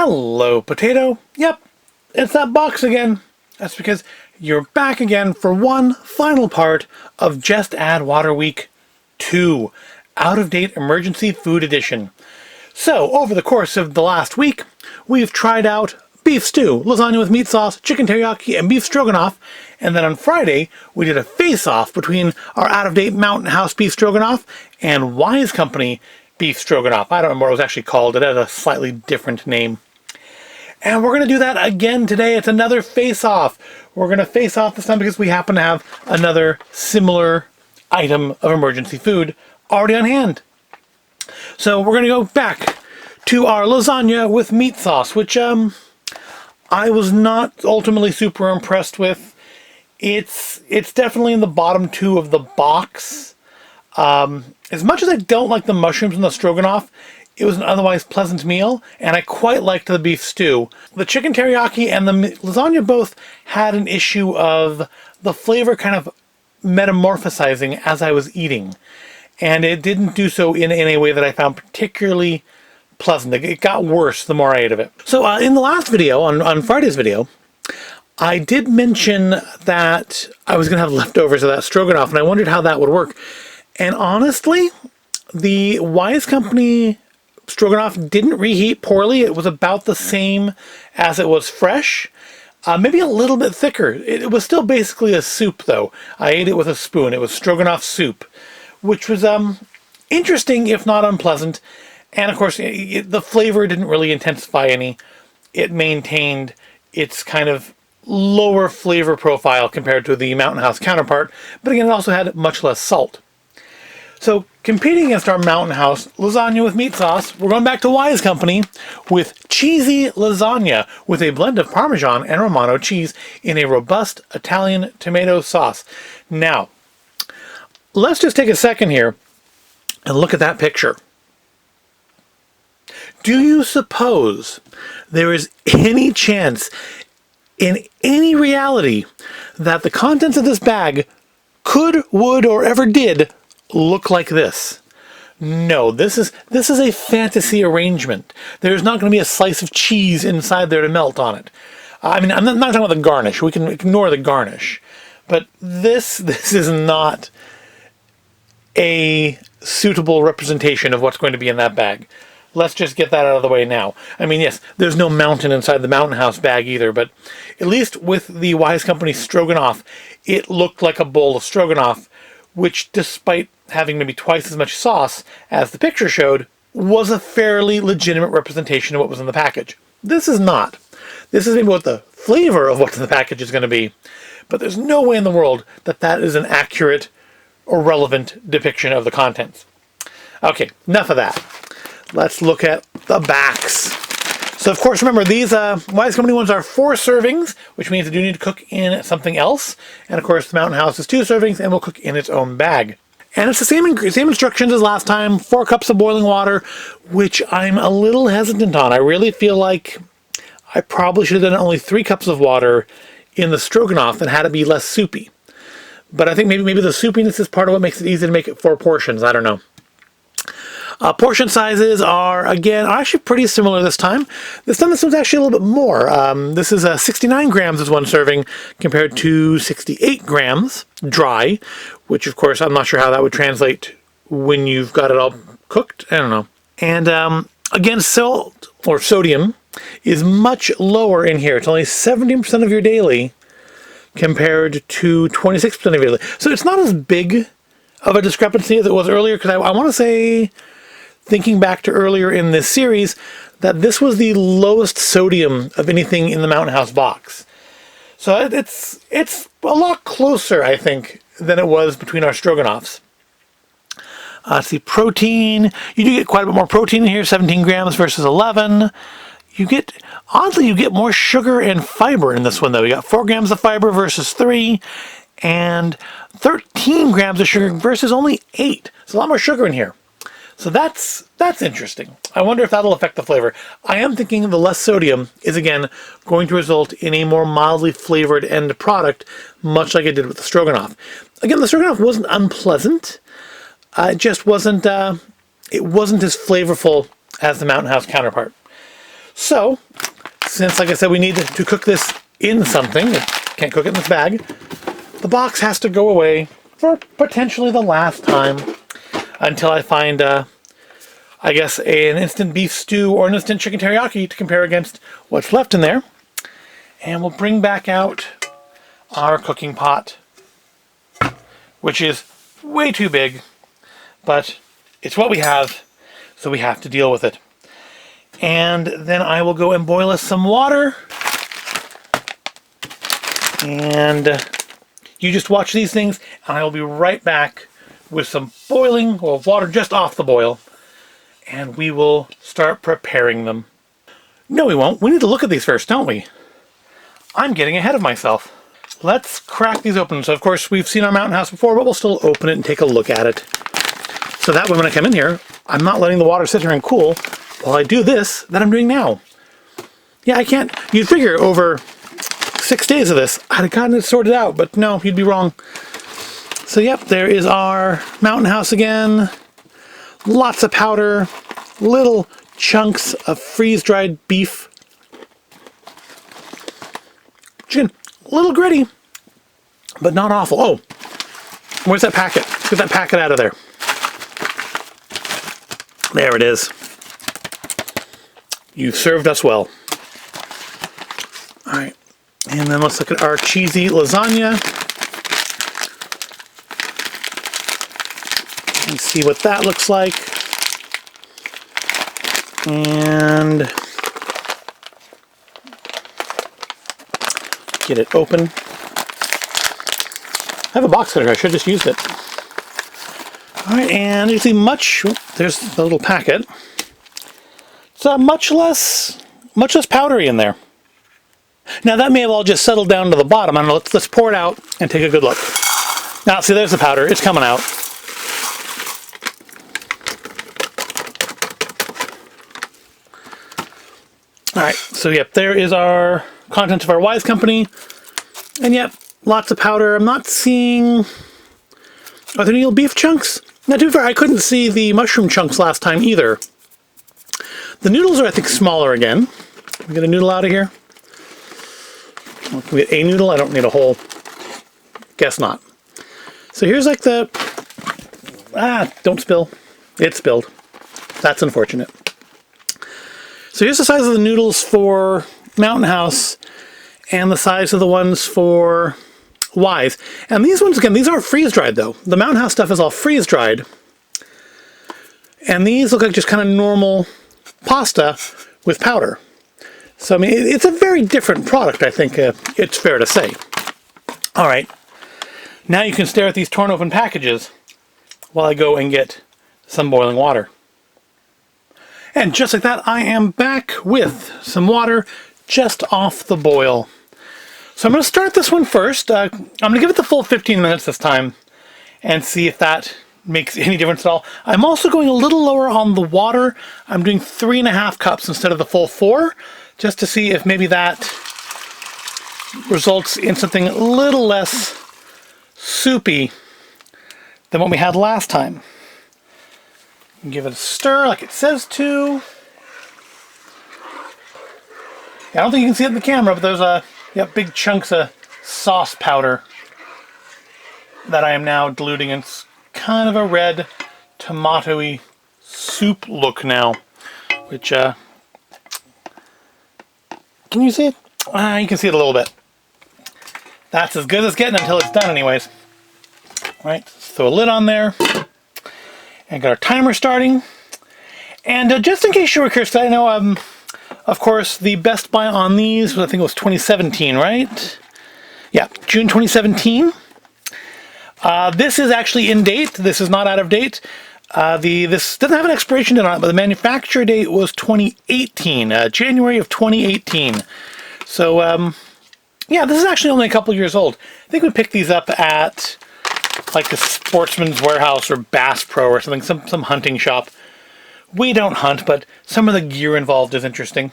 Hello, potato. Yep, it's that box again. That's because you're back again for one final part of Just Add Water Week 2, Out-of-Date Emergency Food Edition. So, over the course of the last week, we've tried out beef stew, lasagna with meat sauce, chicken teriyaki, and beef stroganoff. And then on Friday, we did a face-off between our out-of-date Mountain House beef stroganoff and Wise Company beef stroganoff. I don't remember what it was actually called. It had a slightly different name. And we're going to do that again today. It's another face-off. We're going to face off this time because we happen to have another similar item of emergency food already on hand. So we're going to go back to our lasagna with meat sauce, which I was not ultimately super impressed with. It's definitely in the bottom two of the box. As much as I don't like the mushrooms and the stroganoff, it was an otherwise pleasant meal, and I quite liked the beef stew. The chicken teriyaki and the lasagna both had an issue of the flavor kind of metamorphosizing as I was eating. And it didn't do so in a way that I found particularly pleasant. It got worse the more I ate of it. So in the last video, on Friday's video, I did mention that I was going to have leftovers of that stroganoff, and I wondered how that would work. And honestly, the Wise Company stroganoff didn't reheat poorly. It was about the same as it was fresh. Maybe a little bit thicker. It was still basically a soup, though. I ate it with a spoon. It was stroganoff soup, which was interesting, if not unpleasant. And of course, the flavor didn't really intensify any. It maintained its kind of lower flavor profile compared to the Mountain House counterpart. But again, it also had much less salt. So, competing against our Mountain House lasagna with meat sauce, we're going back to Wise Company with cheesy lasagna with a blend of Parmesan and Romano cheese in a robust Italian tomato sauce. Now, let's just take a second here and look at that picture. Do you suppose there is any chance in any reality that the contents of this bag could, would, or ever did look like this? No, this is a fantasy arrangement. There's not going to be a slice of cheese inside there to melt on it. I mean, I'm not talking about the garnish. We can ignore the garnish. But this is not a suitable representation of what's going to be in that bag. Let's just get that out of the way now. I mean, yes, there's no mountain inside the Mountain House bag either, but at least with the Wise Company stroganoff, it looked like a bowl of stroganoff, which, despite having maybe twice as much sauce as the picture showed, was a fairly legitimate representation of what was in the package. This is not. This is maybe what the flavor of what's in the package is going to be, but there's no way in the world that that is an accurate or relevant depiction of the contents. Okay, enough of that. Let's look at the backs. So, of course, remember, these Wise Company ones are 4 servings, which means they do need to cook in something else. And, of course, the Mountain House is 2 servings and will cook in its own bag. And it's the same instructions as last time, 4 cups of boiling water, which I'm a little hesitant on. I really feel like I probably should have done only 3 cups of water in the stroganoff and had it be less soupy. But I think maybe the soupiness is part of what makes it easy to make it 4 portions. I don't know. Portion sizes are actually pretty similar this time. This one's actually a little bit more. This is 69 grams as one serving compared to 68 grams dry, which of course I'm not sure how that would translate when you've got it all cooked. I don't know. And again, salt or sodium is much lower in here. It's only 17% of your daily compared to 26% of your daily. So it's not as big of a discrepancy as it was earlier, because I want to say, thinking back to earlier in this series, that this was the lowest sodium of anything in the Mountain House box. So it's a lot closer, I think, than it was between our stroganoffs. Let's see, protein. You do get quite a bit more protein in here, 17 grams versus 11. Oddly, you get more sugar and fiber in this one, though. You got 4 grams of fiber versus 3, and 13 grams of sugar versus only 8. There's a lot more sugar in here. So that's interesting. I wonder if that'll affect the flavor. I am thinking the less sodium is, again, going to result in a more mildly flavored end product, much like it did with the stroganoff. Again, the stroganoff wasn't unpleasant. It just wasn't as flavorful as the Mountain House counterpart. So, since, like I said, we need to cook this in something, can't cook it in this bag, the box has to go away for potentially the last time until I find, I guess, an instant beef stew or an instant chicken teriyaki to compare against what's left in there. And we'll bring back out our cooking pot, which is way too big, but it's what we have, so we have to deal with it. And then I will go and boil us some water. And you just watch these things, and I will be right back with some boiling, or water just off the boil, and we will start preparing them. No, we won't. We need to look at these first, don't we? I'm getting ahead of myself. Let's crack these open. So, of course, we've seen our Mountain House before, but we'll still open it and take a look at it. So that way, when I come in here, I'm not letting the water sit here and cool while I do this that I'm doing now. Yeah, I can't. You'd figure over 6 days of this, I'd have gotten it sorted out, but no, you'd be wrong. So, yep, there is our Mountain House again. Lots of powder, little chunks of freeze-dried beef. Chicken, a little gritty, but not awful. Oh, where's that packet? Let's get that packet out of there. There it is. You've served us well. All right, and then let's look at our cheesy lasagna. And see what that looks like. And get it open. I have a box cutter. I should have just used it. All right, and you see there's the little packet. It's much less powdery in there. Now that may have all just settled down to the bottom. I don't know. Let's pour it out and take a good look. Now, see, there's the powder. It's coming out. All right, so yep, there is our contents of our Wise Company. And yep, lots of powder. I'm not seeing... Are there any little beef chunks? Not too far. I couldn't see the mushroom chunks last time either. The noodles are, I think, smaller again. Can we get a noodle out of here? Well, can we get a noodle? I don't need a whole. Guess not. So here's like the... don't spill. It spilled. That's unfortunate. So here's the size of the noodles for Mountain House and the size of the ones for Wise. And these ones, again, these aren't freeze-dried, though. The Mountain House stuff is all freeze-dried. And these look like just kind of normal pasta with powder. So, I mean, it's a very different product, I think it's fair to say. All right. Now you can stare at these torn open packages while I go and get some boiling water. And just like that, I am back with some water just off the boil. So I'm going to start this one first. I'm going to give it the full 15 minutes this time and see if that makes any difference at all. I'm also going a little lower on the water. I'm doing 3.5 cups instead of the full 4, just to see if maybe that results in something a little less soupy than what we had last time. Give it a stir like it says to. I don't think you can see it in the camera, but there's big chunks of sauce powder that I am now diluting. It's kind of a red tomato-y soup look now, which can you see it? You can see it a little bit. That's as good as it's getting until it's done anyways. All right, throw a lid on there. And got our timer starting. And just in case you were curious, I know, of course, the best buy on these, I think it was 2017, right? Yeah, June 2017. This is actually in date. This is not out of date. This doesn't have an expiration date on it, but the manufacture date was 2018, January of 2018. So, yeah, this is actually only a couple years old. I think we picked these up at like the Sportsman's Warehouse or Bass Pro or something, some hunting shop. We don't hunt, but some of the gear involved is interesting.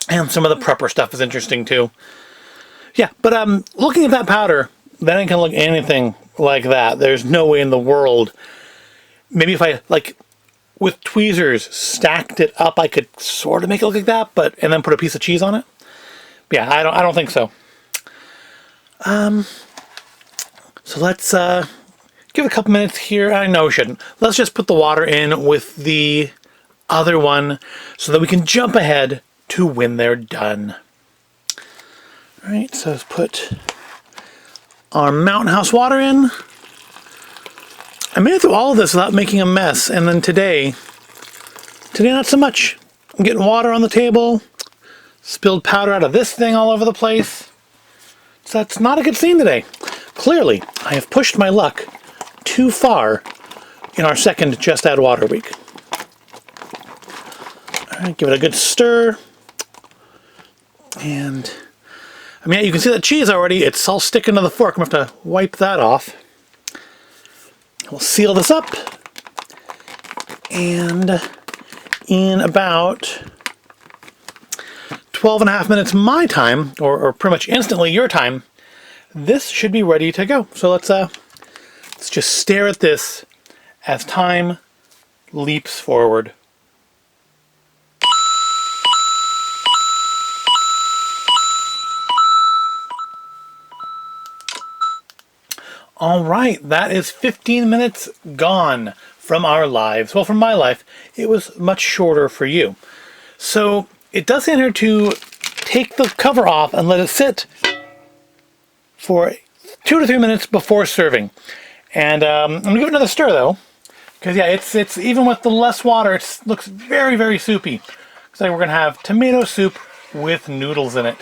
And some of the prepper stuff is interesting too. Yeah, but looking at that powder, that ain't gonna look anything like that. There's no way in the world. Maybe if I with tweezers stacked it up, I could sort of make it look like that, and then put a piece of cheese on it. But yeah, I don't think so. So let's give it a couple minutes here. I know we shouldn't. Let's just put the water in with the other one so that we can jump ahead to when they're done. All right, so let's put our Mountain House water in. I made it through all of this without making a mess, and then today not so much. I'm getting water on the table, spilled powder out of this thing all over the place. So that's not a good scene today. Clearly, I have pushed my luck too far in our second Just Add Water week. All right, give it a good stir. And, I mean, you can see that cheese already. It's all sticking to the fork. I'm going to have to wipe that off. We'll seal this up. And in about 12 and a half minutes my time, or pretty much instantly your time, this should be ready to go. So let's just stare at this as time leaps forward. All right, that is 15 minutes gone from our lives. Well, from my life, it was much shorter for you. So it does enter to take the cover off and let it sit for 2 to 3 minutes before serving. And I'm gonna give it another stir though, because yeah, it's even with the less water, it looks very, very soupy. Looks like we're gonna have tomato soup with noodles in it.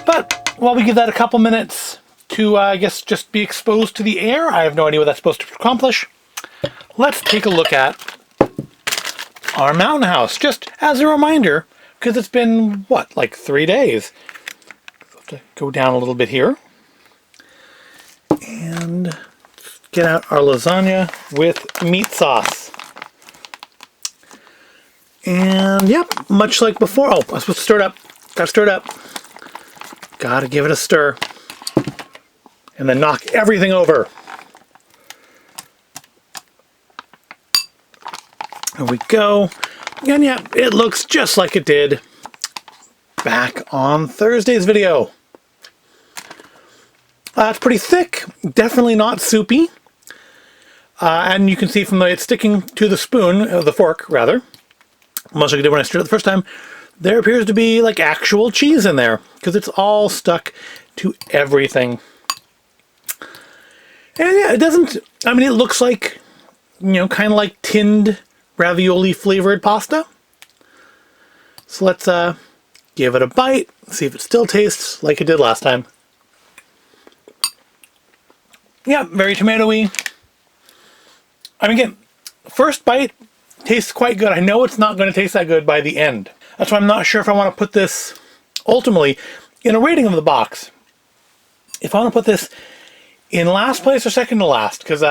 But while we give that a couple minutes to, I guess, just be exposed to the air, I have no idea what that's supposed to accomplish. Let's take a look at our Mountain House, just as a reminder, because it's been, what, like 3 days. So have to go down a little bit here. And get out our lasagna with meat sauce. And, yep, much like before. Oh, I was supposed to stir it up. Got to stir it up. Gotta give it a stir. And then knock everything over. There we go. And yeah, it looks just like it did back on Thursday's video. It's pretty thick, definitely not soupy. And you can see from the way it's sticking to the spoon, the fork rather, much like I did when I stirred it the first time, there appears to be like actual cheese in there because it's all stuck to everything. And yeah, it doesn't, I mean, it looks like, you know, kind of like tinned ravioli flavored pasta. So let's give it a bite, see if it still tastes like it did last time. Yeah, very tomatoey. I mean, again, first bite tastes quite good. I know it's not going to taste that good by the end. That's why I'm not sure if I want to put this, ultimately, in a rating of the box. If I want to put this in last place or second to last, because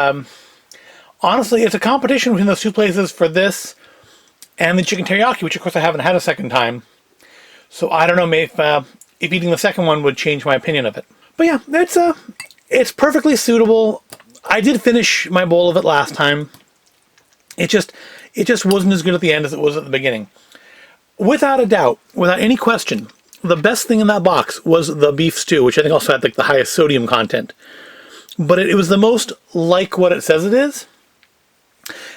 honestly, it's a competition between those two places for this and the chicken teriyaki, which of course I haven't had a second time. So I don't know if eating the second one would change my opinion of it. But yeah, it's perfectly suitable. I did finish my bowl of it last time. It just wasn't as good at the end as it was at the beginning. Without a doubt, without any question, the best thing in that box was the beef stew, which I think also had like the highest sodium content. But it was the most like what it says it is.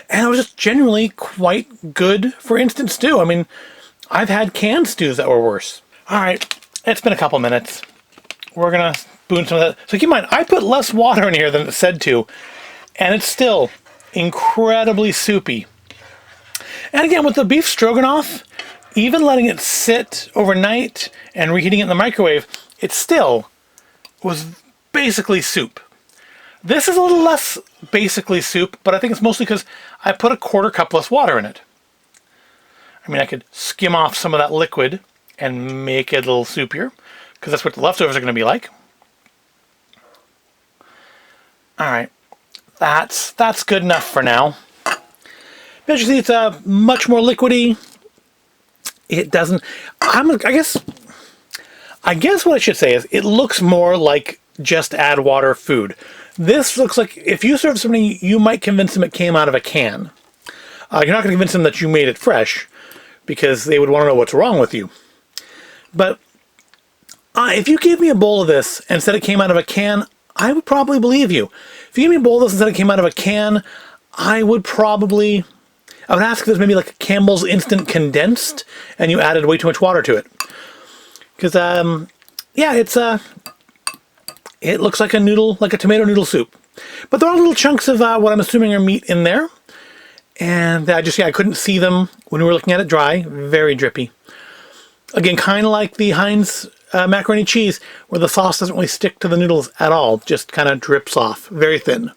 And it was just genuinely quite good for instant stew. I mean, I've had canned stews that were worse. All right, it's been a couple minutes. We're going to spoon some of that. So keep in mind, I put less water in here than it said to. And it's still incredibly soupy. And again, with the beef stroganoff, even letting it sit overnight and reheating it in the microwave, it still was basically soup. This is a little less basically soup, but I think it's mostly because I put a quarter cup less water in it. I mean, I could skim off some of that liquid and make it a little soupier, because that's what the leftovers are going to be like. All right, that's good enough for now. But you see, it's much more liquidy. It doesn't. I guess what I should say is it looks more like just add water food. This looks like if you serve somebody, you might convince them it came out of a can. You're not going to convince them that you made it fresh, because they would want to know what's wrong with you. But if you gave me a bowl of this and said it came out of a can, I would probably believe you. If you gave me a bowl of this and said it came out of a can, I would ask if there's maybe like a Campbell's Instant Condensed and you added way too much water to it. Because, yeah, it looks like a noodle, like a tomato noodle soup. But there are little chunks of what I'm assuming are meat in there. And I couldn't see them when we were looking at it dry. Very drippy. Again, kind of like the Heinz macaroni cheese, where the sauce doesn't really stick to the noodles at all. Just kind of drips off. Very thin.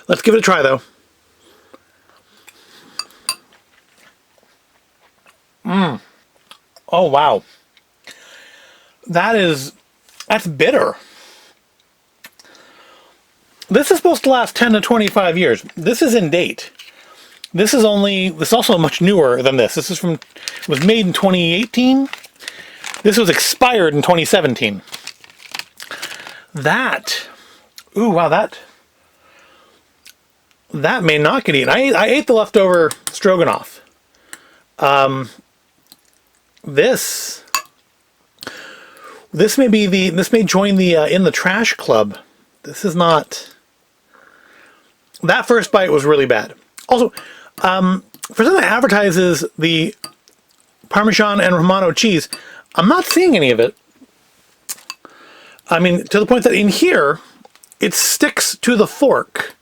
Let's give it a try, though. Oh, wow. That's bitter. This is supposed to last 10 to 25 years. This is in date. This is also much newer than this. This was made in 2018. This was expired in 2017. Ooh, wow, that may not get eaten. I ate the leftover stroganoff. This may join the in the trash club. This is not. That first bite was really bad. Also, for something that advertises the Parmesan and Romano cheese, I'm not seeing any of it. I mean, to the point that in here, it sticks to the fork.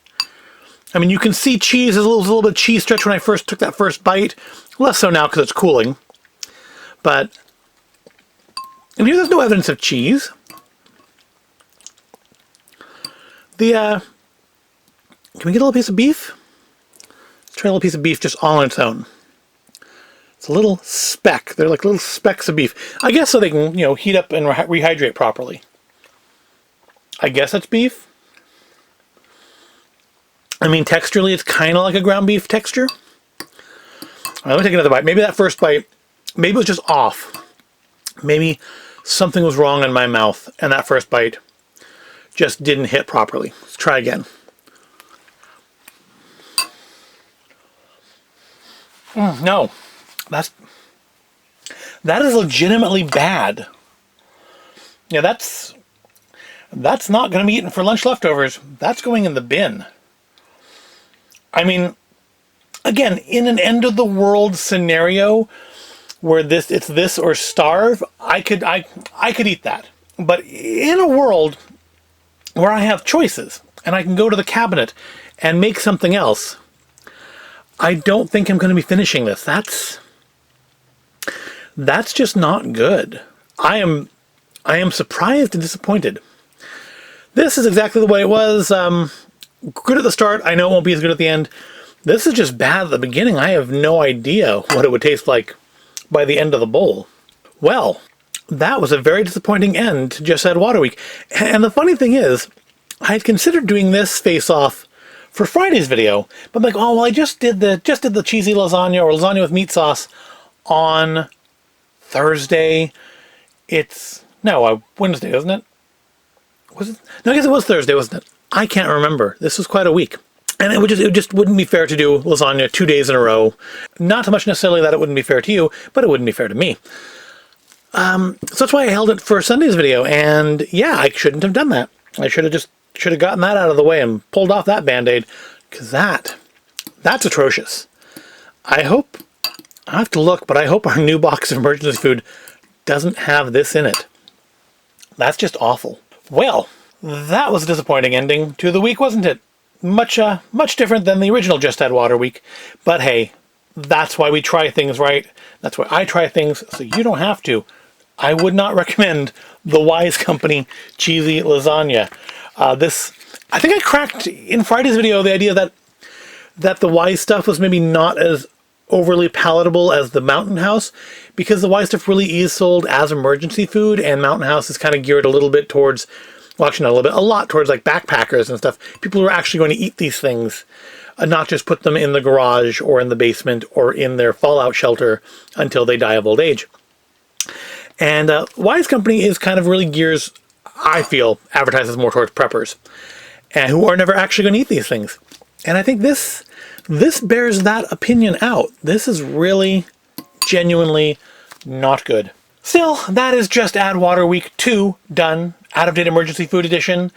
I mean, you can see cheese. There's a little bit of cheese stretch when I first took that first bite. Less so now because it's cooling. But in here, there's no evidence of cheese. Can we get a little piece of beef? Let's try a little piece of beef just all on its own. It's a little speck. They're like little specks of beef. I guess so they can, heat up and rehydrate properly. I guess that's beef. I mean, texturally, it's kind of like a ground beef texture. All right, let me take another bite. Maybe that first bite, maybe it was just off. Maybe something was wrong in my mouth, and that first bite just didn't hit properly. Let's try again. No, that is legitimately bad. Yeah, that's not going to be eaten for lunch leftovers. That's going in the bin. I mean, again, in an end of the world scenario where it's this or starve, I could eat that. But in a world where I have choices and I can go to the cabinet and make something else, I don't think I'm going to be finishing this. That's just not good. I am surprised and disappointed. This is exactly the way it was. Good at the start. I know it won't be as good at the end. This is just bad at the beginning. I have no idea what it would taste like by the end of the bowl. Well, that was a very disappointing end to Just Add Water Week. And the funny thing is, I had considered doing this face-off for Friday's video, but I'm like, oh, well, I just did the cheesy lasagna or lasagna with meat sauce on Thursday. It's Wednesday, isn't it? Was it? No, I guess it was Thursday, wasn't it? I can't remember. This was quite a week. And it just wouldn't be fair to do lasagna 2 days in a row. Not so much necessarily that it wouldn't be fair to you, but it wouldn't be fair to me. So that's why I held it for Sunday's video. And yeah, I shouldn't have done that. I should have gotten that out of the way and pulled off that Band-Aid, because that's atrocious. I have to look, but I hope our new box of emergency food doesn't have this in it. That's just awful. Well, that was a disappointing ending to the week, wasn't it? Much different than the original Just Add Water week. But hey, that's why we try things, right? That's why I try things, so you don't have to. I would not recommend the Wise Company cheesy lasagna. I think I cracked in Friday's video the idea that the Wise stuff was maybe not as overly palatable as the Mountain House, because the Wise stuff really is sold as emergency food, and Mountain House is kind of geared a little bit towards, well, actually not a little bit, a lot towards like backpackers and stuff. People who are actually going to eat these things, not just put them in the garage or in the basement or in their fallout shelter until they die of old age. And Wise Company is kind of really gears, I feel, advertises more towards preppers, and who are never actually going to eat these things. And I think this bears that opinion out. This is really, genuinely not good. Still, that is Just Add Water Week 2 done. Out of Date Emergency Food Edition.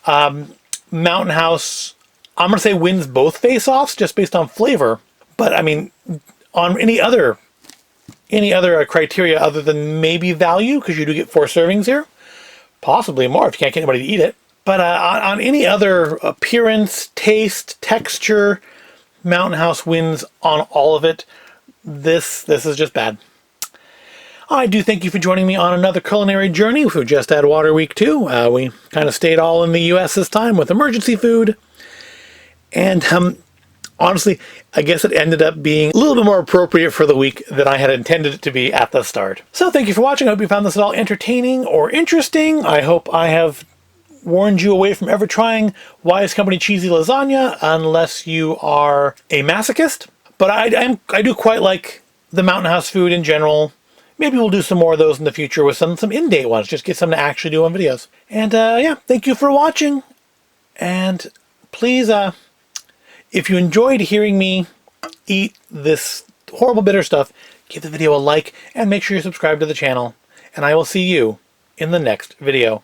Mountain House, I'm going to say wins both face-offs just based on flavor. But, I mean, on any other criteria other than maybe value, because you do get 4 servings here. Possibly more if you can't get anybody to eat it. But on any other appearance, taste, texture, Mountain House wins on all of it. This is just bad. I do thank you for joining me on another culinary journey with Just Add Water Week 2. We kind of stayed all in the U.S. this time with emergency food. And honestly, I guess it ended up being a little bit more appropriate for the week than I had intended it to be at the start. So thank you for watching. I hope you found this at all entertaining or interesting. I hope I have warned you away from ever trying Wise Company cheesy lasagna unless you are a masochist. But I do quite like the Mountain House food in general. Maybe we'll do some more of those in the future with some in-date ones. Just get some to actually do on videos. And yeah, thank you for watching. And please, if you enjoyed hearing me eat this horrible bitter stuff, give the video a like and make sure you're subscribed to the channel. And I will see you in the next video.